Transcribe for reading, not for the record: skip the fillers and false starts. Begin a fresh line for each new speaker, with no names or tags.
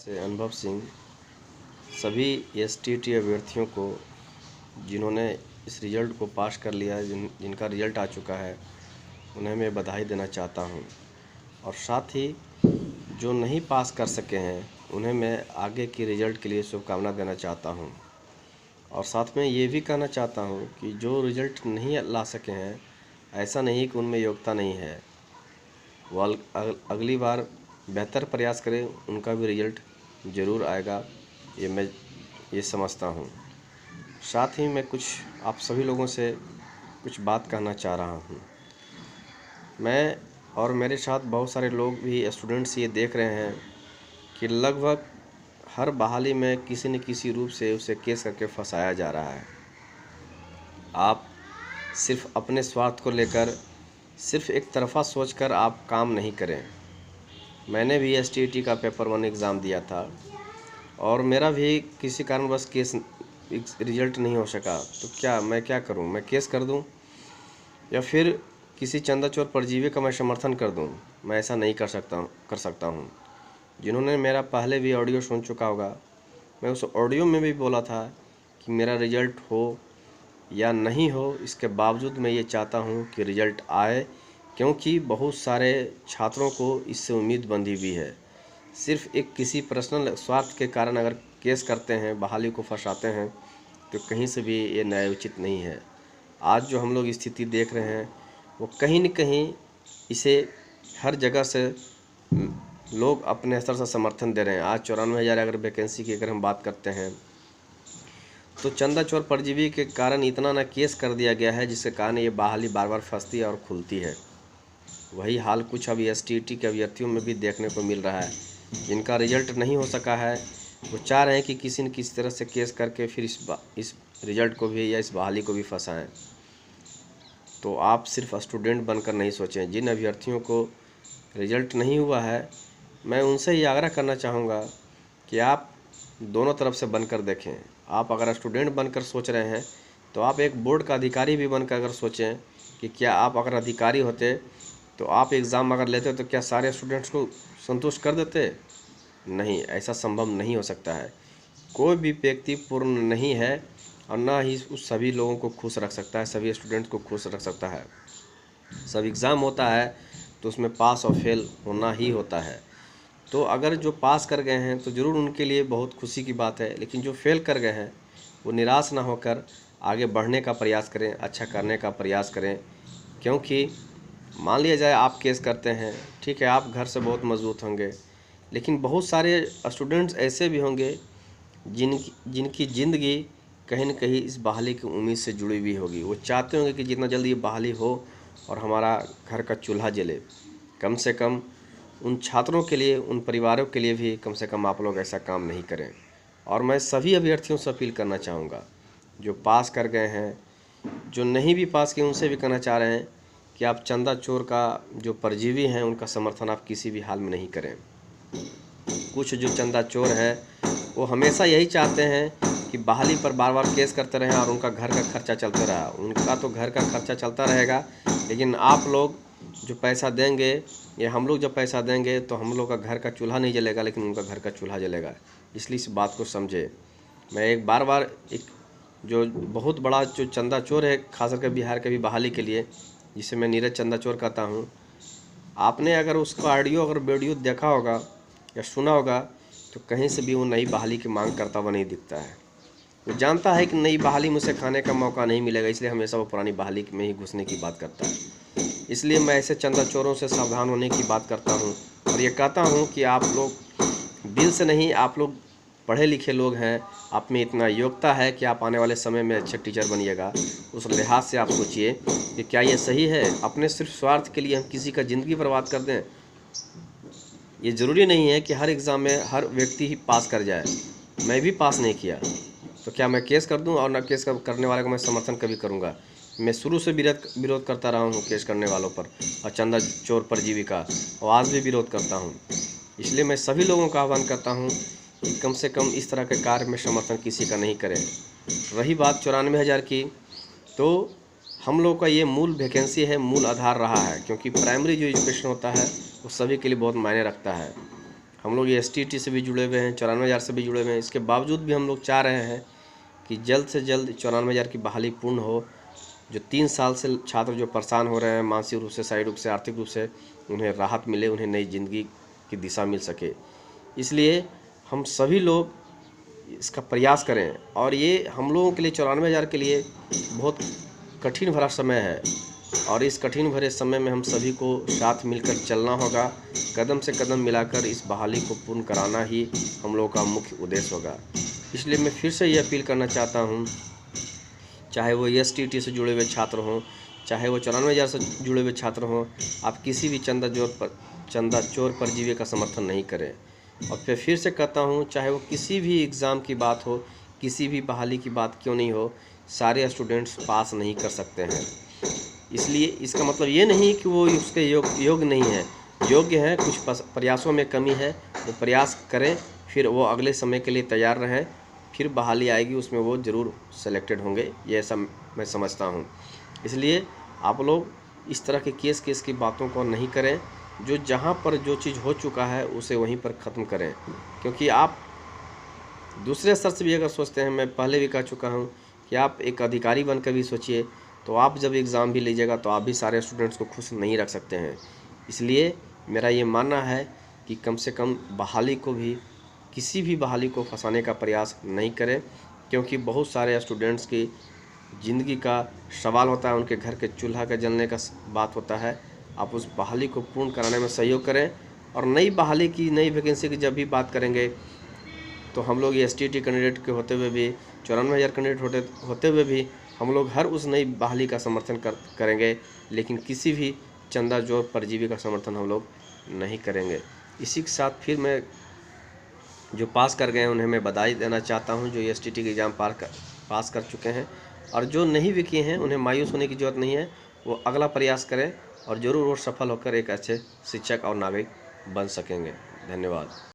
से अनुभव सिंह सभी एसटीईटी अभ्यर्थियों को जिन्होंने इस रिज़ल्ट को पास कर लिया है, जिनका रिज़ल्ट आ चुका है, उन्हें मैं बधाई देना चाहता हूं। और साथ ही जो नहीं पास कर सके हैं उन्हें मैं आगे की रिज़ल्ट के लिए शुभकामना देना चाहता हूं। और साथ में ये भी कहना चाहता हूं कि जो रिज़ल्ट नहीं ला सके हैं, ऐसा नहीं कि उनमें योग्यता नहीं है, वो अगली बार बेहतर प्रयास करें, उनका भी रिज़ल्ट ज़रूर आएगा, ये मैं समझता हूँ। साथ ही मैं कुछ आप सभी लोगों से कुछ बात कहना चाह रहा हूँ। मैं और मेरे साथ बहुत सारे लोग भी स्टूडेंट्स ये देख रहे हैं कि लगभग हर बहाली में किसी न किसी रूप से उसे केस करके फंसाया जा रहा है। आप सिर्फ अपने स्वार्थ को लेकर सिर्फ एक तरफ़ा सोचकर आप काम नहीं करें। मैंने भी एसटीईटी का पेपर 1 एग्ज़ाम दिया था और मेरा भी किसी कारणवश केस रिज़ल्ट नहीं हो सका, तो मैं क्या करूं? मैं केस कर दूं या फिर किसी चंदा चोर परजीवी का मैं समर्थन कर दूं? मैं ऐसा नहीं कर सकता हूं। जिन्होंने मेरा पहले भी ऑडियो सुन चुका होगा, मैं उस ऑडियो में भी बोला था कि मेरा रिज़ल्ट हो या नहीं हो, इसके बावजूद मैं ये चाहता हूं कि रिज़ल्ट आए, क्योंकि बहुत सारे छात्रों को इससे उम्मीद बंधी हुई है। सिर्फ एक किसी पर्सनल स्वार्थ के कारण अगर केस करते हैं, बहाली को फंसाते हैं, तो कहीं से भी ये न्यायोचित नहीं है। आज जो हम लोग स्थिति देख रहे हैं वो कहीं न कहीं इसे हर जगह से लोग अपने स्तर से समर्थन दे रहे हैं। आज 94,000 अगर वैकेंसी की अगर हम बात करते हैं तो चंदा चोर परजीवी के कारण इतना ना केस कर दिया गया है, जिसके कारण ये बहाली बार बार फंसती है और खुलती है। वही हाल कुछ अभी एसटीईटी के अभ्यर्थियों में भी देखने को मिल रहा है। जिनका रिज़ल्ट नहीं हो सका है, वो चाह रहे हैं कि किसी न किसी तरह से केस करके फिर इस रिज़ल्ट को भी या इस बहाली को भी फंसाएं। तो आप सिर्फ स्टूडेंट बनकर नहीं सोचें। जिन अभ्यर्थियों को रिज़ल्ट नहीं हुआ है, मैं उनसे ये आग्रह करना चाहूँगा कि आप दोनों तरफ से बनकर देखें। आप अगर स्टूडेंट बनकर सोच रहे हैं तो आप एक बोर्ड का अधिकारी भी बनकर अगर सोचें कि क्या आप अगर अधिकारी होते तो आप एग्ज़ाम अगर लेते तो क्या सारे स्टूडेंट्स को संतुष्ट कर देते? नहीं, ऐसा संभव नहीं हो सकता है। कोई भी व्यक्ति पूर्ण नहीं है और ना ही उस सभी लोगों को खुश रख सकता है, सभी स्टूडेंट को खुश रख सकता है। सब एग्ज़ाम होता है तो उसमें पास और फेल होना ही होता है। तो अगर जो पास कर गए हैं तो ज़रूर उनके लिए बहुत खुशी की बात है, लेकिन जो फेल कर गए हैं वो निराश ना होकर आगे बढ़ने का प्रयास करें, अच्छा करने का प्रयास करें। क्योंकि मान लिया जाए आप केस करते हैं, ठीक है, आप घर से बहुत मजबूत होंगे, लेकिन बहुत सारे स्टूडेंट्स ऐसे भी होंगे जिनकी ज़िंदगी कहीं न कहीं इस बहाली की उम्मीद से जुड़ी हुई होगी। वो चाहते होंगे कि जितना जल्दी ये बहाली हो और हमारा घर का चूल्हा जले। कम से कम उन छात्रों के लिए, उन परिवारों के लिए भी कम से कम आप लोग ऐसा काम नहीं करें। और मैं सभी अभ्यर्थियों से अपील करना चाहूँगा, जो पास कर गए हैं, जो नहीं भी पास किए, उनसे भी कहना चाह रहे हैं कि आप चंदा चोर का जो परजीवी हैं उनका समर्थन आप किसी भी हाल में नहीं करें। कुछ जो चंदा चोर है वो हमेशा यही चाहते हैं कि बहाली पर बार बार केस करते रहें और उनका घर का खर्चा चलता रहा। उनका तो घर का खर्चा चलता रहेगा, लेकिन आप लोग जो पैसा देंगे या हम लोग जब पैसा देंगे तो हम लोग का घर का चूल्हा नहीं जलेगा, लेकिन उनका घर का चूल्हा जलेगा। इसलिए इस बात को समझे। मैं एक बार एक जो बहुत बड़ा जो चंदा चोर है, खास करके बिहार के भी बहाली के लिए, जिसे मैं नीरज चंदा चोर कहता हूँ, आपने अगर उसका ऑडियो अगर वीडियो देखा होगा या सुना होगा तो कहीं से भी वो नई बहाली की मांग करता हुआ नहीं दिखता है। वो जानता है कि नई बहाली मुझसे खाने का मौका नहीं मिलेगा, इसलिए हमेशा वो पुरानी बहाली में ही घुसने की बात करता है। इसलिए मैं ऐसे चंदा चोरों से सावधान होने की बात करता हूँ और ये कहता हूँ कि आप लोग दिल से नहीं, आप लोग पढ़े लिखे लोग हैं, आप में इतना योग्यता है कि आप आने वाले समय में अच्छे टीचर बनिएगा। उस लिहाज से आप सोचिए कि क्या ये सही है? अपने सिर्फ स्वार्थ के लिए हम किसी का ज़िंदगी बर्बाद कर दें? ये ज़रूरी नहीं है कि हर एग्ज़ाम में हर व्यक्ति ही पास कर जाए। मैं भी पास नहीं किया, तो क्या मैं केस कर दूं? और ना केस करने वाले को मैं समर्थन कभी करूंगा? मैं शुरू से विरोध करता रहा हूं केस करने वालों पर और चंदा चोर परजीवी का, और आज भी विरोध करता हूं। इसलिए मैं सभी लोगों का आह्वान करता हूं कि कम से कम इस तरह के कार्य में समर्थन किसी का नहीं करें। रही बात 94,000 की, तो हम लोग का ये मूल वैकेंसी है, मूल आधार रहा है, क्योंकि प्राइमरी जो एजुकेशन होता है वो सभी के लिए बहुत मायने रखता है। हम लोग STT से भी जुड़े हुए हैं, 94,000 से भी जुड़े हुए हैं। इसके बावजूद भी हम लोग चाह रहे हैं कि जल्द से जल्द 94,000 की बहाली पूर्ण हो। जो 3 साल से छात्र जो परेशान हो रहे हैं, मानसिक रूप से, शारीरिक रूप से, आर्थिक रूप से, उन्हें राहत मिले, उन्हें नई ज़िंदगी की दिशा मिल सके। इसलिए हम सभी लोग इसका प्रयास करें। और ये हम लोगों के लिए 94,000 के लिए बहुत कठिन भरा समय है, और इस कठिन भरे समय में हम सभी को साथ मिलकर चलना होगा। कदम से कदम मिलाकर इस बहाली को पूर्ण कराना ही हम लोगों का मुख्य उद्देश्य होगा। इसलिए मैं फिर से ये अपील करना चाहता हूँ, चाहे वो STT से जुड़े हुए छात्र हों, चाहे वो 94,000 से जुड़े हुए छात्र हों, आप किसी भी चंदा चोर परजीवी का समर्थन नहीं करें। और फिर से कहता हूँ, चाहे वो किसी भी एग्ज़ाम की बात हो, किसी भी बहाली की बात क्यों नहीं हो, सारे स्टूडेंट्स पास नहीं कर सकते हैं। इसलिए इसका मतलब ये नहीं कि वो उसके योग्य नहीं है, योग्य हैं। कुछ प्रयासों में कमी है, वो प्रयास करें, फिर वो अगले समय के लिए तैयार रहें। फिर बहाली आएगी, उसमें वो ज़रूर सेलेक्टेड होंगे, ये ऐसा मैं समझता हूँ। इसलिए आप लोग इस तरह के केस की बातों को नहीं करें। जो जहाँ पर जो चीज़ हो चुका है उसे वहीं पर ख़त्म करें। क्योंकि आप दूसरे स्तर से भी अगर सोचते हैं, मैं पहले भी कह चुका हूँ कि आप एक अधिकारी बनकर भी सोचिए, तो आप जब एग्ज़ाम भी लीजिएगा तो आप भी सारे स्टूडेंट्स को खुश नहीं रख सकते हैं। इसलिए मेरा ये मानना है कि कम से कम बहाली को भी, किसी भी बहाली को फंसाने का प्रयास नहीं करें। क्योंकि बहुत सारे स्टूडेंट्स की ज़िंदगी का सवाल होता है, उनके घर के चूल्हा के जलने का बात होता है। आप उस बहाली को पूर्ण कराने में सहयोग करें। और नई बहाली की, नई वैकेंसी की जब भी बात करेंगे, तो हम लोग STT कैंडिडेट के होते हुए भी, 94,000 कैंडिडेट होते हुए भी हम लोग हर उस नई बहाली का समर्थन करेंगे, लेकिन किसी भी चंदा चोर परजीवी का समर्थन हम लोग नहीं करेंगे। इसी के साथ फिर मैं जो पास कर गए हैं उन्हें मैं बधाई देना चाहता हूं, जो STT के एग्ज़ाम पास कर चुके हैं। और जो नहीं भी किए हैं उन्हें मायूस होने की ज़रूरत नहीं है, वो अगला प्रयास करें और ज़रूर वो सफल होकर एक अच्छे शिक्षक और नागरिक बन सकेंगे। धन्यवाद।